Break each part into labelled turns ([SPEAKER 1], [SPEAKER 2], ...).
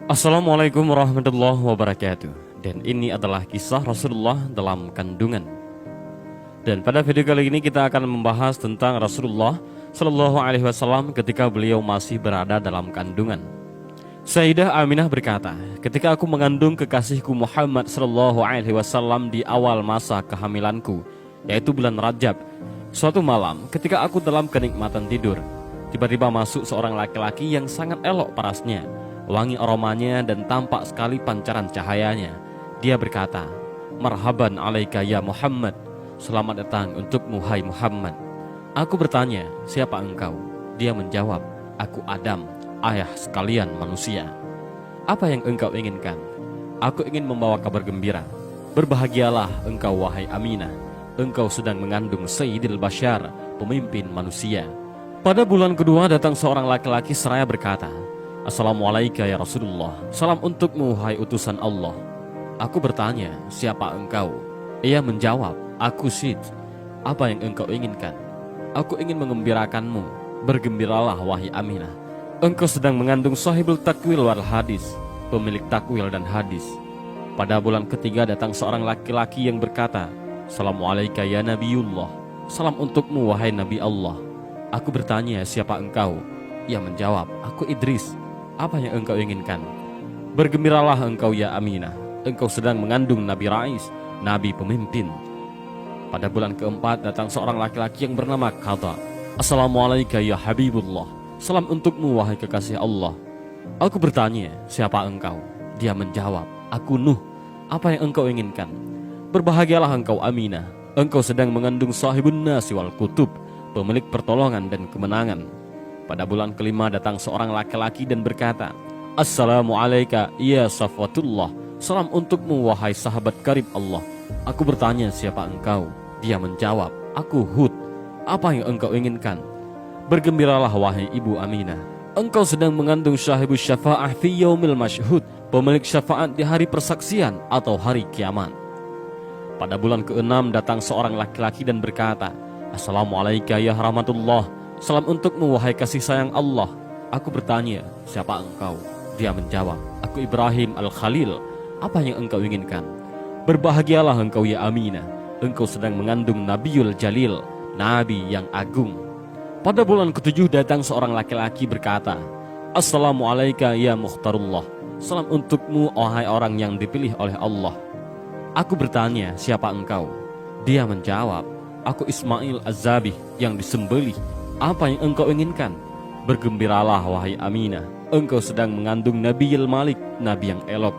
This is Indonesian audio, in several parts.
[SPEAKER 1] Assalamualaikum warahmatullahi wabarakatuh. Dan ini adalah kisah Rasulullah dalam kandungan. Dan pada video kali ini kita akan membahas tentang Rasulullah Shallallahu Alaihi Wasallam ketika beliau masih berada dalam kandungan. Sayyidah Aminah berkata, ketika aku mengandung kekasihku Muhammad Shallallahu Alaihi Wasallam di awal masa kehamilanku, yaitu bulan Rajab, suatu malam ketika aku dalam kenikmatan tidur, tiba-tiba masuk seorang laki-laki yang sangat elok parasnya, wangi aromanya dan tampak sekali pancaran cahayanya. Dia berkata, "Marhaban alaika ya Muhammad." Selamat datang untukmu hai Muhammad. Aku bertanya, siapa engkau? Dia menjawab, aku Adam, ayah sekalian manusia. Apa yang engkau inginkan? Aku ingin membawa kabar gembira. Berbahagialah engkau wahai Aminah. Engkau sedang mengandung Sayyidil Bashar, pemimpin manusia. Pada bulan kedua datang seorang laki-laki seraya berkata, Assalamualaikum ya Rasulullah. Salam untukmu hai utusan Allah. Aku bertanya, siapa engkau? Ia menjawab, aku Sid. Apa yang engkau inginkan? Aku ingin mengembirakanmu. Bergembiralah wahai Aminah. Engkau sedang mengandung sahibul takwil wal hadis, pemilik takwil dan hadis. Pada bulan ketiga datang seorang laki-laki yang berkata, Assalamualaikum ya Nabiullah. Salam untukmu wahai Nabi Allah. Aku bertanya, siapa engkau? Ia menjawab, aku Idris. Apa yang engkau inginkan? Bergembiralah engkau ya Aminah. Engkau sedang mengandung Nabi Rais, Nabi pemimpin. Pada bulan keempat datang seorang laki-laki yang bernama Qadha. Assalamualaikum ya Habibullah. Salam untukmu wahai kekasih Allah. Aku bertanya, siapa engkau? Dia menjawab, aku Nuh. Apa yang engkau inginkan? Berbahagialah engkau Aminah. Engkau sedang mengandung sahibun nasi wal kutub, pemilik pertolongan dan kemenangan. Pada bulan kelima datang seorang laki-laki dan berkata, Assalamualaikum ya Safwatullah. Salam untukmu wahai sahabat karib Allah. Aku bertanya, siapa engkau? Dia menjawab, aku Hud. Apa yang engkau inginkan? Bergembiralah wahai ibu Aminah. Engkau sedang mengandung syahibus syafa'ah fi yaumil masyhud, pemilik syafaat di hari persaksian atau hari kiamat. Pada bulan keenam datang seorang laki-laki dan berkata, Assalamualaikum ya rahmatullah. Salam untukmu wahai kasih sayang Allah. Aku bertanya, siapa engkau? Dia menjawab, aku Ibrahim al-Khalil. Apa yang engkau inginkan? Berbahagialah engkau ya Aminah. Engkau sedang mengandung Nabiul Jalil, Nabi yang agung. Pada bulan ketujuh datang seorang laki-laki berkata, Assalamualaikum ya Mukhtarullah. Salam untukmu wahai orang yang dipilih oleh Allah. Aku bertanya, siapa engkau? Dia menjawab, aku Ismail Az-Zabih yang disembelih. Apa yang engkau inginkan? Bergembiralah wahai Aminah. Engkau sedang mengandung Nabiul Malik, Nabi yang elok.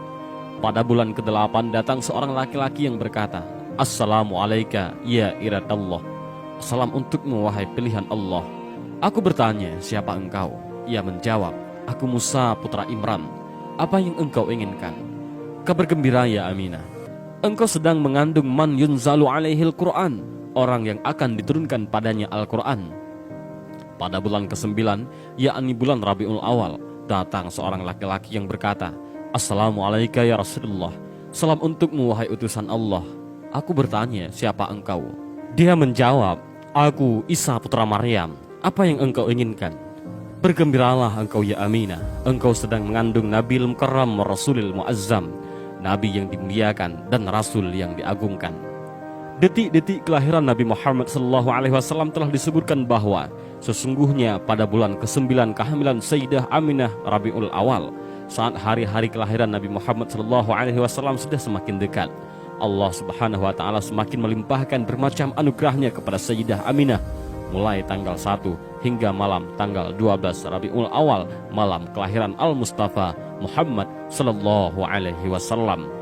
[SPEAKER 1] Pada bulan ke-8 datang seorang laki-laki yang berkata, Assalamualaikum ya iradallah. Salam untukmu wahai pilihan Allah. Aku bertanya, siapa engkau? Ia menjawab, aku Musa putra Imran. Apa yang engkau inginkan? Kabar gembira ya Aminah. Engkau sedang mengandung man yunzalu alaihil Quran, orang yang akan diturunkan padanya Al-Quran. Pada bulan ke-9, yakni bulan Rabiul Awal, datang seorang laki-laki yang berkata, Assalamualaikum ya Rasulullah. Salam untukmu wahai utusan Allah. Aku bertanya, siapa engkau? Dia menjawab, aku Isa putra Maryam. Apa yang engkau inginkan? Bergembiralah engkau ya Aminah. Engkau sedang mengandung Nabil Mukarram Rasulil Muazzam, Nabi yang dimuliakan dan Rasul yang diagungkan. Detik-detik kelahiran Nabi Muhammad SAW telah disebutkan bahwa sesungguhnya pada bulan ke-9 kehamilan Sayyidah Aminah Rabiul Awal, saat hari-hari kelahiran Nabi Muhammad SAW sudah semakin dekat, Allah Subhanahu wa Ta'ala semakin melimpahkan bermacam anugerahnya kepada Sayyidah Aminah, mulai tanggal 1 hingga malam tanggal 12 Rabiul Awal, malam kelahiran Al-Mustafa Muhammad Sallallahu Alaihi Wasallam.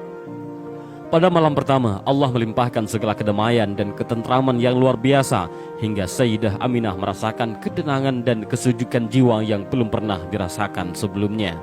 [SPEAKER 1] Pada malam pertama, Allah melimpahkan segala kedamaian dan ketentraman yang luar biasa, hingga Sayyidah Aminah merasakan ketenangan dan kesejukan jiwa yang belum pernah dirasakan sebelumnya.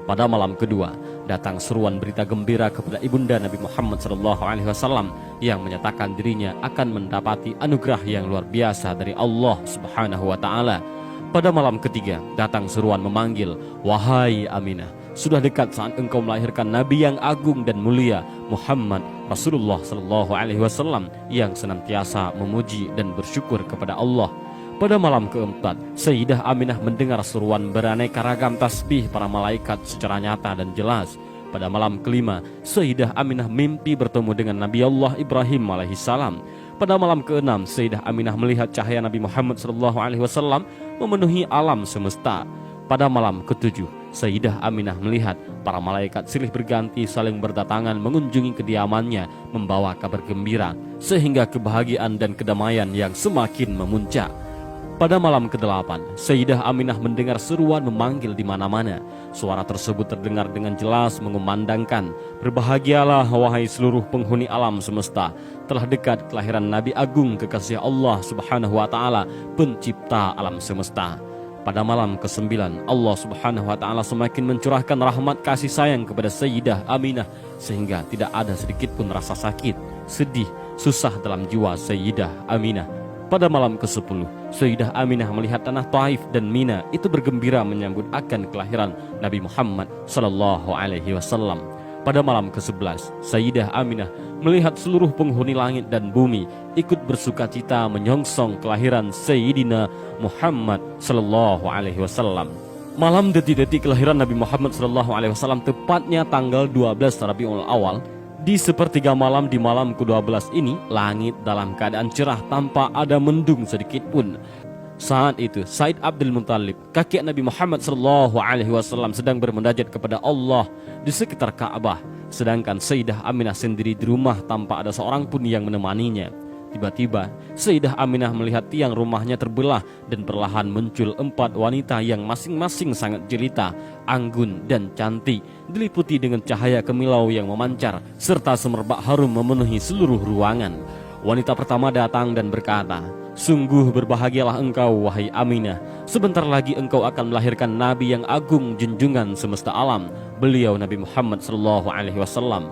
[SPEAKER 1] Pada malam kedua, datang seruan berita gembira kepada ibunda Nabi Muhammad SAW yang menyatakan dirinya akan mendapati anugerah yang luar biasa dari Allah Subhanahu wa Ta'ala. Pada malam ketiga, datang seruan memanggil, wahai Aminah, sudah dekat saat engkau melahirkan Nabi yang agung dan mulia, Muhammad Rasulullah SAW, yang senantiasa memuji dan bersyukur kepada Allah. Pada malam keempat, Sayyidah Aminah mendengar seruan beraneka ragam tasbih para malaikat secara nyata dan jelas. Pada malam kelima, Sayyidah Aminah mimpi bertemu dengan Nabi Allah Ibrahim alaihissalam. Pada malam keenam, Sayyidah Aminah melihat cahaya Nabi Muhammad SAW memenuhi alam semesta. Pada malam ketujuh, Sayyidah Aminah melihat para malaikat silih berganti saling berdatangan mengunjungi kediamannya membawa kabar gembira, sehingga kebahagiaan dan kedamaian yang semakin memuncak. Pada malam ke-8, Sayyidah Aminah mendengar seruan memanggil di mana-mana. Suara tersebut terdengar dengan jelas mengumandangkan, "Berbahagialah wahai seluruh penghuni alam semesta, telah dekat kelahiran Nabi Agung kekasih Allah Subhanahu wa taala, pencipta alam semesta." Pada malam ke-9, Allah Subhanahu wa taala semakin mencurahkan rahmat kasih sayang kepada Sayyidah Aminah sehingga tidak ada sedikit pun rasa sakit, sedih, susah dalam jiwa Sayyidah Aminah. Pada malam ke-10, Sayyidah Aminah melihat tanah Taif dan Mina itu bergembira menyambut akan kelahiran Nabi Muhammad SAW. Pada malam ke-11, Sayyidah Aminah melihat seluruh penghuni langit dan bumi ikut bersukacita menyongsong kelahiran Sayyidina Muhammad SAW. Malam detik-detik kelahiran Nabi Muhammad SAW, tepatnya tanggal 12 Rabiul Awal, di sepertiga malam di malam ke-12 ini, langit dalam keadaan cerah tanpa ada mendung sedikit pun. Saat itu Said Abdul Muttalib, kakek Nabi Muhammad SAW, sedang bermunajat kepada Allah di sekitar Ka'bah, sedangkan Sayyidah Aminah sendiri di rumah tanpa ada seorang pun yang menemaninya. Tiba-tiba Sayyidah Aminah melihat tiang rumahnya terbelah dan perlahan muncul 4 wanita yang masing-masing sangat jelita, anggun dan cantik, diliputi dengan cahaya kemilau yang memancar serta semerbak harum memenuhi seluruh ruangan. Wanita pertama datang dan berkata, "Sungguh berbahagialah engkau wahai Aminah, sebentar lagi engkau akan melahirkan Nabi yang agung junjungan semesta alam, beliau Nabi Muhammad SAW.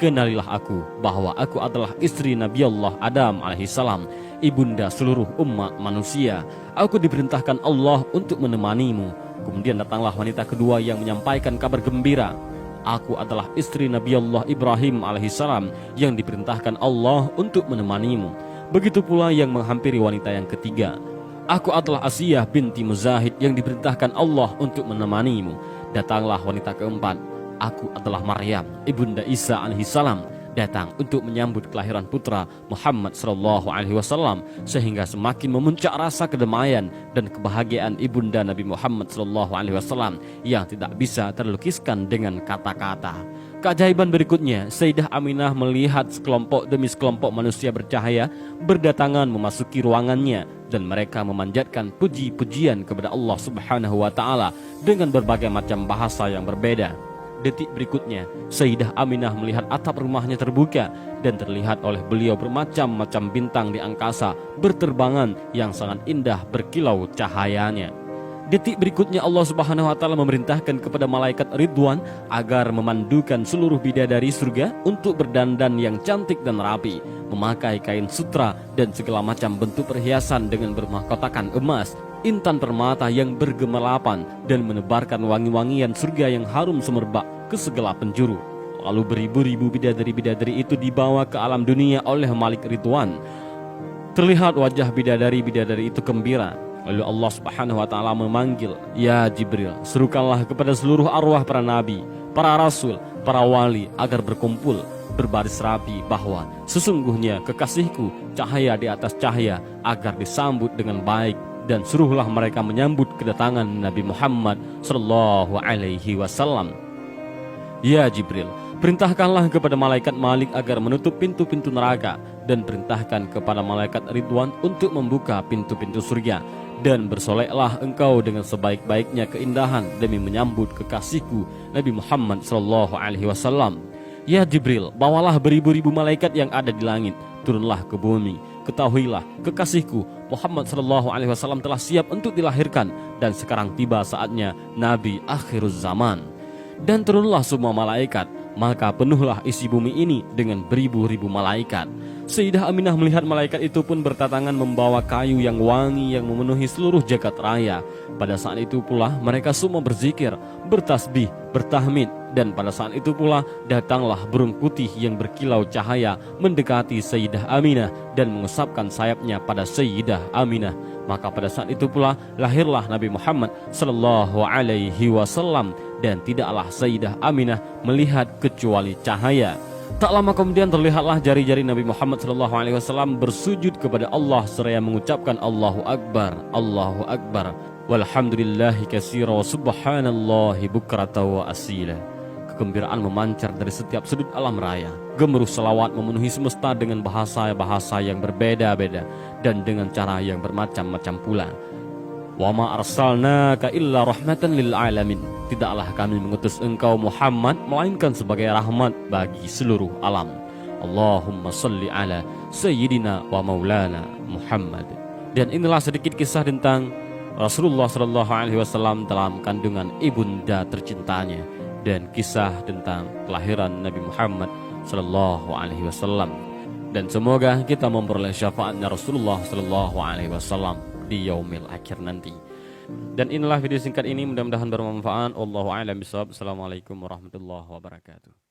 [SPEAKER 1] Kenalilah aku bahwa aku adalah istri Nabi Allah Adam alaihissalam, ibunda seluruh umat manusia. Aku diperintahkan Allah untuk menemanimu." Kemudian datanglah wanita kedua yang menyampaikan kabar gembira. "Aku adalah istri Nabi Allah Ibrahim alaihissalam yang diperintahkan Allah untuk menemanimu." Begitu pula yang menghampiri wanita yang ketiga. "Aku adalah Asiyah binti Muzahid yang diperintahkan Allah untuk menemanimu." Datanglah wanita keempat. "Aku adalah Maryam, ibunda Isa alaihissalam, datang untuk menyambut kelahiran putra Muhammad SAW, sehingga semakin memuncak rasa kedamaian dan kebahagiaan ibunda Nabi Muhammad SAW yang tidak bisa terlukiskan dengan kata-kata. Keajaiban berikutnya, Sayyidah Aminah melihat sekelompok demi sekelompok manusia bercahaya berdatangan memasuki ruangannya dan mereka memanjatkan puji-pujian kepada Allah Subhanahu wa taala dengan berbagai macam bahasa yang berbeda. Detik berikutnya, Sayyidah Aminah melihat atap rumahnya terbuka dan terlihat oleh beliau bermacam-macam bintang di angkasa berterbangan yang sangat indah berkilau cahayanya. Detik berikutnya Allah Subhanahu wa taala memerintahkan kepada malaikat Ridwan agar memandukan seluruh bidadari surga untuk berdandan yang cantik dan rapi, memakai kain sutra dan segala macam bentuk perhiasan dengan bermahkotakan emas, intan permata yang bergemelapan dan menebarkan wangi-wangian surga yang harum semerbak ke segala penjuru. Lalu beribu-ribu bidadari-bidadari itu dibawa ke alam dunia oleh Malik Ridwan. Terlihat wajah bidadari-bidadari itu gembira. Lalu Allah Subhanahu wa taala memanggil, "Ya Jibril, serukanlah kepada seluruh arwah para nabi, para rasul, para wali agar berkumpul berbaris rapi bahwa sesungguhnya kekasihku cahaya di atas cahaya agar disambut dengan baik, dan suruhlah mereka menyambut kedatangan Nabi Muhammad sallallahu alaihi wasallam." "Ya Jibril, perintahkanlah kepada malaikat Malik agar menutup pintu-pintu neraka, dan perintahkan kepada malaikat Ridwan untuk membuka pintu-pintu surga, dan bersoleklah engkau dengan sebaik-baiknya keindahan demi menyambut kekasihku Nabi Muhammad sallallahu alaihi wasallam. Ya Jibril, bawalah beribu-ribu malaikat yang ada di langit, turunlah ke bumi. Ketahuilah, kekasihku Muhammad sallallahu alaihi wasallam telah siap untuk dilahirkan, dan sekarang tiba saatnya Nabi akhiruz zaman." Dan turunlah semua malaikat, maka penuhlah isi bumi ini dengan beribu-ribu malaikat. Sayyidah Aminah melihat malaikat itu pun berdatangan membawa kayu yang wangi yang memenuhi seluruh jagat raya. Pada saat itu pula mereka semua berzikir, bertasbih, bertahmid, Dan pada saat itu pula datanglah burung putih yang berkilau cahaya mendekati Sayyidah Aminah dan mengusapkan sayapnya pada Sayyidah Aminah. Maka pada saat itu pula lahirlah Nabi Muhammad sallallahu alaihi wasallam, dan tidaklah Sayyidah Aminah melihat kecuali cahaya. Tak lama kemudian terlihatlah jari-jari Nabi Muhammad sallallahu alaihi wasallam bersujud kepada Allah seraya mengucapkan Allahu Akbar, Allahu Akbar, walhamdulillahi katsira wa subhanallahi bukrata wa asila. Kegembiraan memancar dari setiap sudut alam raya. Gemuruh selawat memenuhi semesta dengan bahasa-bahasa yang berbeda-beda dan dengan cara yang bermacam-macam pula. Wa ma arsalnaka illa rahmatan lil alamin. Tidaklah kami mengutus engkau Muhammad melainkan sebagai rahmat bagi seluruh alam. Allahumma salli ala sayyidina wa maulana Muhammad. Dan inilah sedikit kisah tentang Rasulullah sallallahu alaihi wasallam dalam kandungan ibunda tercintanya, dan kisah tentang kelahiran Nabi Muhammad sallallahu alaihi wasallam. Dan semoga kita memperoleh syafaatnya Rasulullah sallallahu alaihi wasallam di yaumil akhir nanti. Dan inilah video singkat ini, mudah-mudahan bermanfaat. Wallahu a'lam bishawab. Assalamualaikum warahmatullahi wabarakatuh.